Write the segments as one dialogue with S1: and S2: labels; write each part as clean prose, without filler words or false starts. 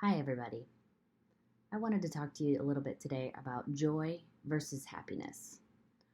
S1: Hi, everybody. I wanted to talk to you a little bit today about joy versus happiness.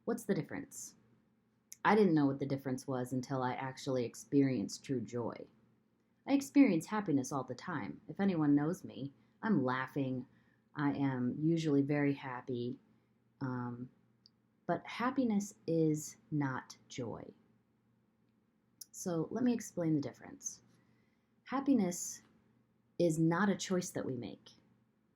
S1: What's the difference? I didn't know what the difference was until I actually experienced true joy. I experience happiness all the time. If anyone knows me, I'm laughing. I am usually very happy. Um, but happiness is not joy. So let me explain the difference. Happiness is not a choice that we make.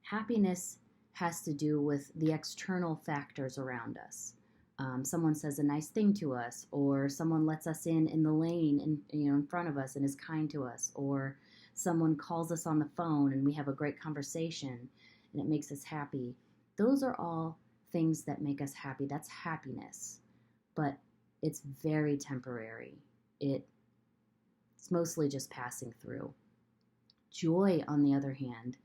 S1: Happiness has to do with the external factors around us. Someone says a nice thing to us, or someone lets us in the lane in front of us and is kind to us, or someone calls us on the phone and we have a great conversation and it makes us happy. Those are all things that make us happy. That's happiness, but it's very temporary. It's mostly just passing through. Joy, on the other hand,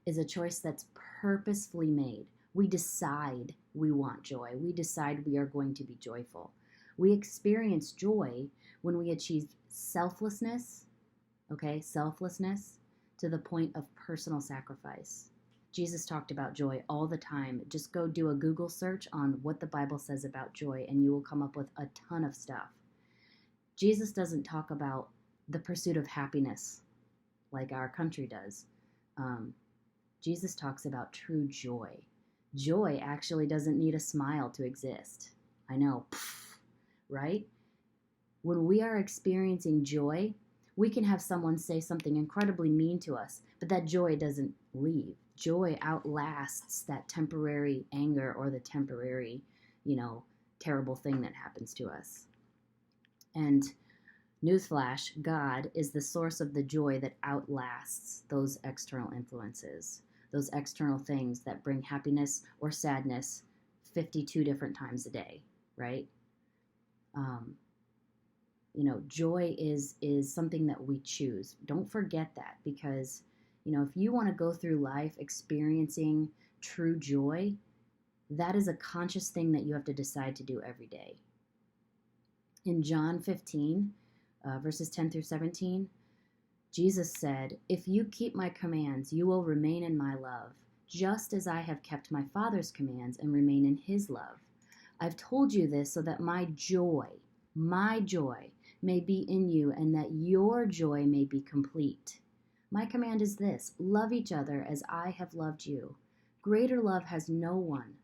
S1: is a choice that's purposefully made. We decide we want joy. We decide we are going to be joyful. We experience joy when we achieve selflessness to the point of personal sacrifice. Jesus talked about joy all the time. Just go do a Google search on what the Bible says about joy, and you will come up with a ton of stuff. Jesus doesn't talk about the pursuit of happiness like our country does. Jesus talks about true joy. Joy actually doesn't need a smile to exist. I know, right? When we are experiencing joy, we can have someone say something incredibly mean to us, but that joy doesn't leave. Joy outlasts that temporary anger or the temporary, terrible thing that happens to us. And newsflash, God is the source of the joy that outlasts those external influences, those external things that bring happiness or sadness 52 different times a day, right? Joy is something that we choose. Don't forget that, because, if you want to go through life experiencing true joy, that is a conscious thing that you have to decide to do every day. In John 15, verses 10 through 17, Jesus said, "If you keep my commands, you will remain in my love, just as I have kept my Father's commands and remain in his love. I've told you this so that my joy, may be in you and that your joy may be complete. My command is this: love each other as I have loved you. Greater love has no one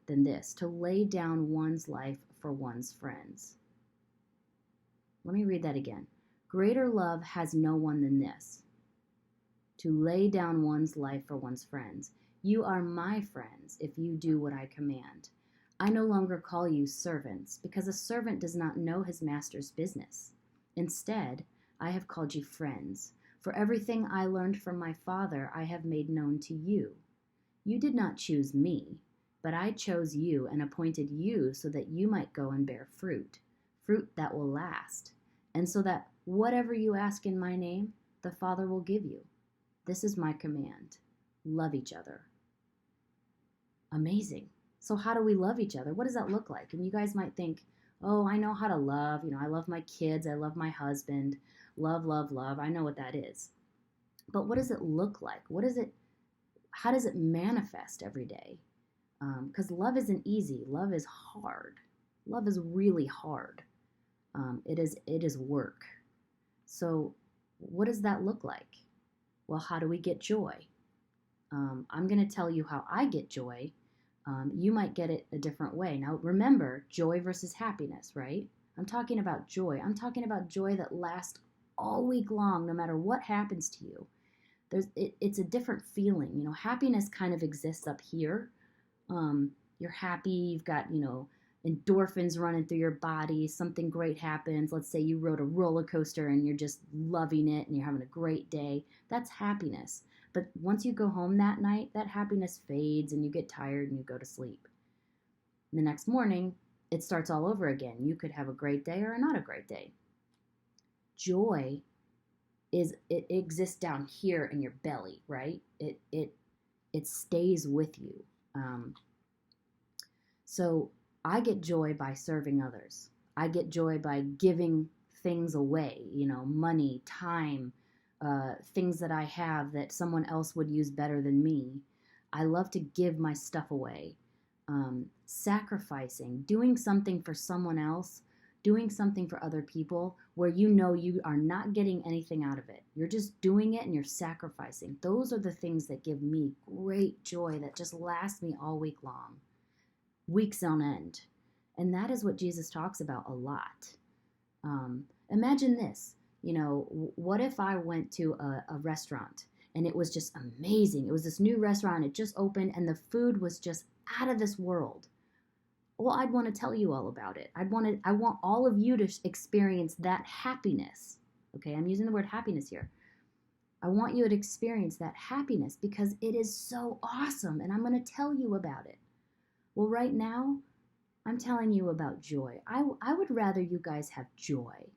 S1: than this, to lay down one's life for one's friends." Let me read that again. Greater love has no one than this, to lay down one's life for one's friends. You are my friends if you do what I command. I no longer call you servants, because a servant does not know his master's business. Instead, I have called you friends, for everything I learned from my Father I have made known to you. You did not choose me, but I chose you and appointed you so that you might go and bear fruit that will last, and so that whatever you ask in my name, the Father will give you. This is my command: love each other. Amazing. So how do we love each other? What does that look like? And you guys might think, oh, I know how to love. I love my kids. I love my husband. Love, love, love. I know what that is. But what does it look like? How does it manifest every day? Because love isn't easy. Love is hard. Love is really hard. It is work. So what does that look like? Well, how do we get joy? I'm going to tell you how I get joy. You might get it a different way. Now, remember, joy versus happiness, right? I'm talking about joy. I'm talking about joy that lasts all week long, no matter what happens to you. It's a different feeling. Happiness kind of exists up here. You're happy. You've got, endorphins running through your body. Something great happens. Let's say you rode a roller coaster and you're just loving it and you're having a great day. That's happiness. But once you go home that night, that happiness fades and you get tired and you go to sleep. And the next morning, it starts all over again. You could have a great day or not a great day. Joy it exists down here in your belly, right? It stays with you. So I get joy by serving others. I get joy by giving things away, money, time, things that I have that someone else would use better than me. I love to give my stuff away. Sacrificing, doing something for someone else, doing something for other people where you know you are not getting anything out of it. You're just doing it and you're sacrificing. Those are the things that give me great joy that just last me all week long, weeks on end. And that is what Jesus talks about a lot. Imagine this, what if I went to a restaurant and it was just amazing. It was this new restaurant, it just opened, and the food was just out of this world. Well, I'd want to tell you all about it. I want all of you to experience that happiness. Okay, I'm using the word happiness here. I want you to experience that happiness because it is so awesome, and I'm going to tell you about it. Well, right now, I'm telling you about joy. I would rather you guys have joy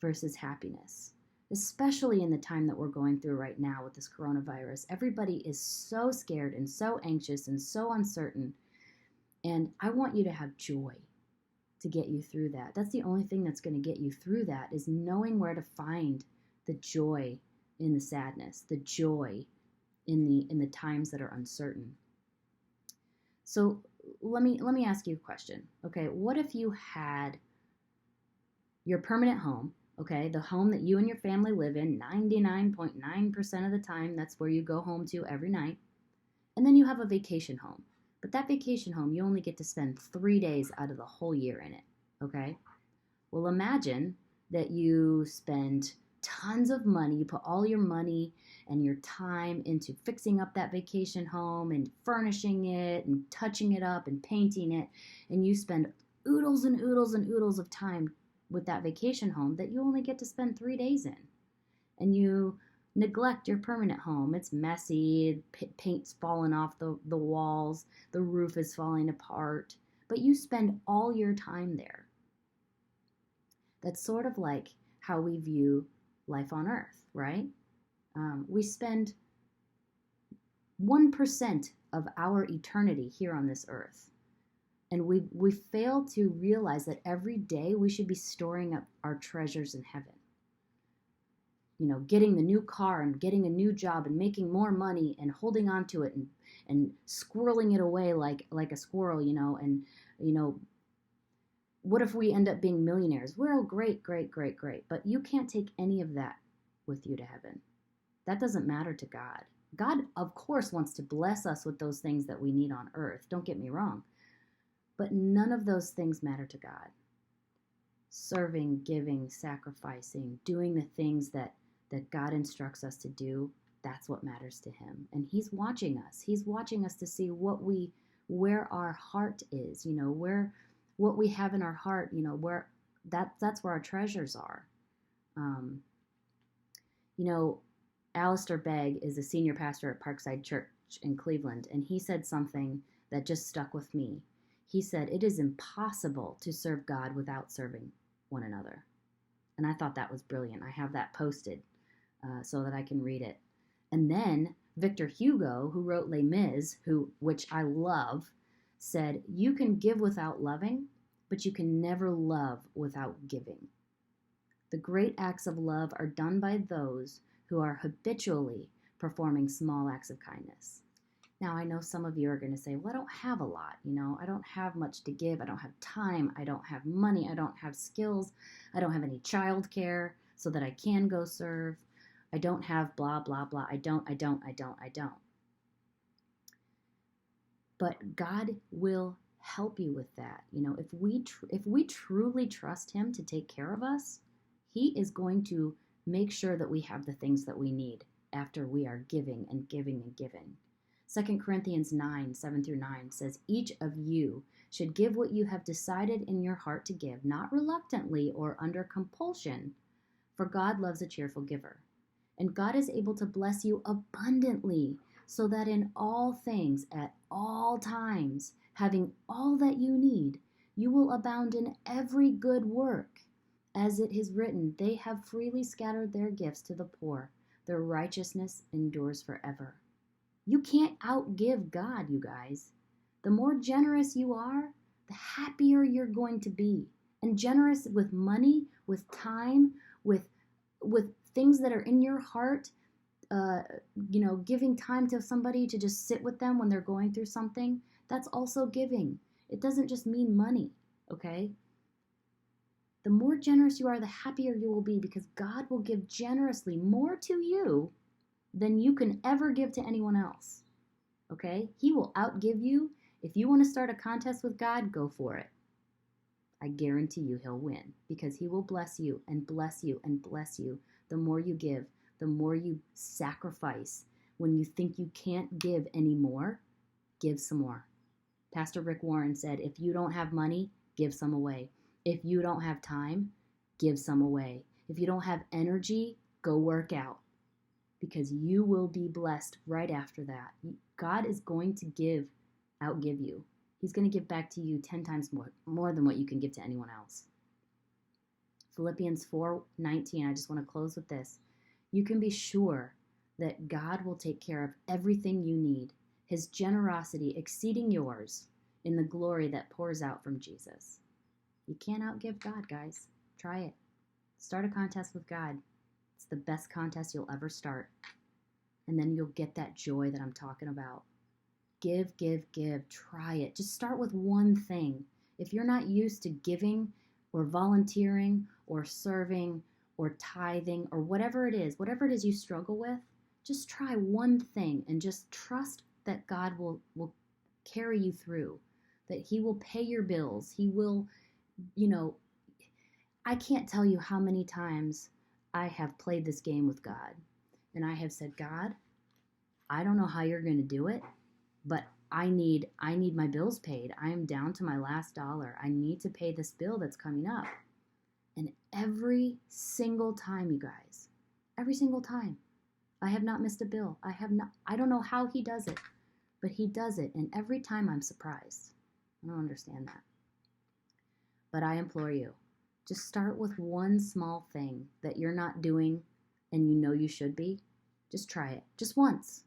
S1: versus happiness, especially in the time that we're going through right now with this coronavirus. Everybody is so scared and so anxious and so uncertain. And I want you to have joy to get you through that. That's the only thing that's going to get you through that, is knowing where to find the joy in the sadness, the joy in the times that are uncertain. So let me ask you a question. Okay, what if you had your permanent home, okay, the home that you and your family live in 99.9% of the time, that's where you go home to every night, and then you have a vacation home. But that vacation home, you only get to spend 3 days out of the whole year in it, okay? Well, imagine that you spend tons of money, you put all your money and your time into fixing up that vacation home and furnishing it and touching it up and painting it, and you spend oodles and oodles and oodles of time with that vacation home that you only get to spend 3 days in. And you neglect your permanent home. It's messy, paint's falling off the walls, the roof is falling apart, but you spend all your time there. That's sort of like how we view life on earth, right? We spend 1% of our eternity here on this earth. And we fail to realize that every day we should be storing up our treasures in heaven. Getting the new car and getting a new job and making more money and holding on to it and squirreling it away like a squirrel, and what if we end up being millionaires? Well, great, but you can't take any of that with you to heaven. That doesn't matter to God. God, of course, wants to bless us with those things that we need on earth. Don't get me wrong. But none of those things matter to God. Serving, giving, sacrificing, doing the things that God instructs us to do, that's what matters to him. And he's watching us. He's watching us to see where our heart is, what we have in our heart, where that's where our treasures are. Alistair Begg is a senior pastor at Parkside Church in Cleveland, and he said something that just stuck with me. He said, "It is impossible to serve God without serving one another." And I thought that was brilliant. I have that posted so that I can read it. And then Victor Hugo, who wrote Les Mis, which I love, said, "You can give without loving, but you can never love without giving. The great acts of love are done by those who are habitually performing small acts of kindness." Now, I know some of you are going to say, well, I don't have a lot, I don't have much to give. I don't have time. I don't have money. I don't have skills. I don't have any childcare so that I can go serve. I don't have blah, blah, blah. I don't. But God will help you with that. If we truly trust him to take care of us, he is going to make sure that we have the things that we need after we are giving and giving and giving. 2 Corinthians 9, 7 through 9 says, "Each of you should give what you have decided in your heart to give, not reluctantly or under compulsion, for God loves a cheerful giver. And God is able to bless you abundantly, so that in all things, at all times, having all that you need, you will abound in every good work. As it is written, they have freely scattered their gifts to the poor. Their righteousness endures forever." You can't outgive God, you guys. The more generous you are, the happier you're going to be. And generous with money, with time, with things that are in your heart, giving time to somebody to just sit with them when they're going through something, that's also giving. It doesn't just mean money, okay? The more generous you are, the happier you will be, because God will give generously more to you than you can ever give to anyone else, okay? He will outgive you. If you want to start a contest with God, go for it. I guarantee you he'll win, because he will bless you and bless you and bless you. The more you give, the more you sacrifice. When you think you can't give anymore, give some more. Pastor Rick Warren said, if you don't have money, give some away. If you don't have time, give some away. If you don't have energy, go work out, because you will be blessed right after that. God is going to outgive you. He's going to give back to you 10 times more than what you can give to anyone else. Philippians 4:19, I just want to close with this. You can be sure that God will take care of everything you need, his generosity exceeding yours in the glory that pours out from Jesus. You can't outgive God, guys. Try it. Start a contest with God. It's the best contest you'll ever start. And then you'll get that joy that I'm talking about. Give, give, give. Try it. Just start with one thing. If you're not used to giving or volunteering or serving or tithing or whatever it is you struggle with, just try one thing and just trust that God will carry you through, that he will pay your bills. He will, I can't tell you how many times I have played this game with God, and I have said, God, I don't know how you're going to do it, but I need my bills paid. I am down to my last dollar. I need to pay this bill that's coming up. And every single time, you guys, every single time, I have not missed a bill. I don't know how he does it, but he does it. And every time I'm surprised. I don't understand that. But I implore you, just start with one small thing that you're not doing and you know you should be. Just try it, just once.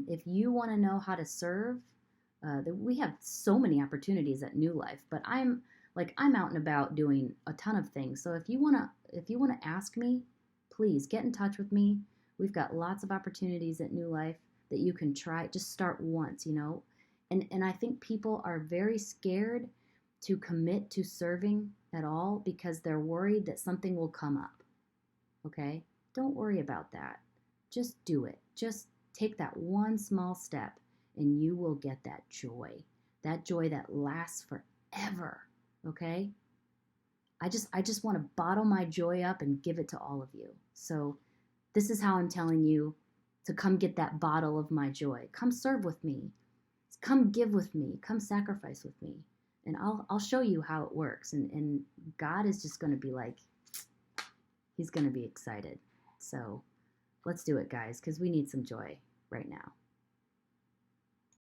S1: If you want to know how to serve, we have so many opportunities at New Life, but I'm out and about doing a ton of things. So if you want to ask me, please get in touch with me. We've got lots of opportunities at New Life that you can try. Just start once, And I think people are very scared to commit to serving at all because they're worried that something will come up. Okay? Don't worry about that. Just do it. Just take that one small step and you will get that joy that lasts forever. Okay? I just want to bottle my joy up and give it to all of you. So this is how I'm telling you to come get that bottle of my joy. Come serve with me. Come give with me. Come sacrifice with me. And I'll show you how it works. And God is just going to be like, he's going to be excited. So let's do it, guys, because we need some joy right now.